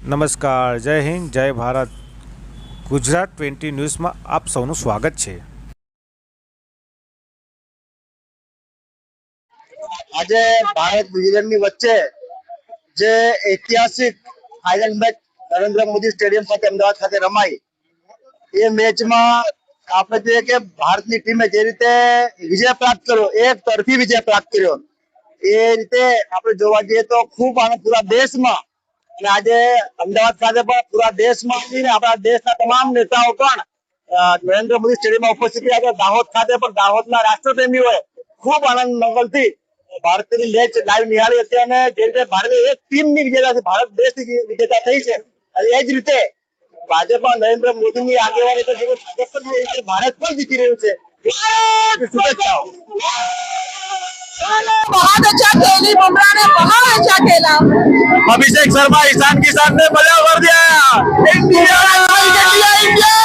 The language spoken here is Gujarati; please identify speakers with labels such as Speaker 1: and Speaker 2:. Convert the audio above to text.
Speaker 1: નમસ્કાર, જય હિન્દ, જય ભારત. ગુજરાત 20 ન્યૂઝમાં આપ સૌનું સ્વાગત છે.
Speaker 2: આજે ભારત ન્યુઝીલેન્ડની વચ્ચે જે ઐતિહાસિક final match Narendra Modi stadium ખાતે અમદાવાદ ખાતે રમાઈ, એ મેચમાં આપણે જોઈએ કે ભારતની ટીમે જે રીતે વિજય પ્રાપ્ત કર્યો, એક તરફી વિજય પ્રાપ્ત કર્યો, એ રીતે આપણે જોવા જઈએ તો ખૂબ આનંદ પૂરા દેશમાં. અને આજે અમદાવાદ ખાતે પણ પૂરા દેશમાં આપણા દેશના તમામ નેતાઓ પણ નરેન્દ્ર મોદી સ્ટેડિયમમાં ઉપસ્થિત રહ્યા. દાહોદ ખાતે પણ દાહોદના રાષ્ટ્રપ્રેમીઓએ ખૂબ આનંદ મંગલથી ભારતની મેચ લાઈવ નિહાળી હતી. અને જે રીતે ભારતે એક ટીમની વિજેતા, ભારત દેશની વિજેતા થઈ છે, અને એ જ રીતે ભાજપમાં નરેન્દ્ર મોદીની આગેવાની ભારત પણ જીતી રહ્યું છે. શુભેચ્છાઓ.
Speaker 3: बहुत अच्छा खेली, बुमराह ने बहुत अच्छा खेला।
Speaker 2: अभिषेक शर्मा ईशान किसान ने मजा कर दिया। India India India.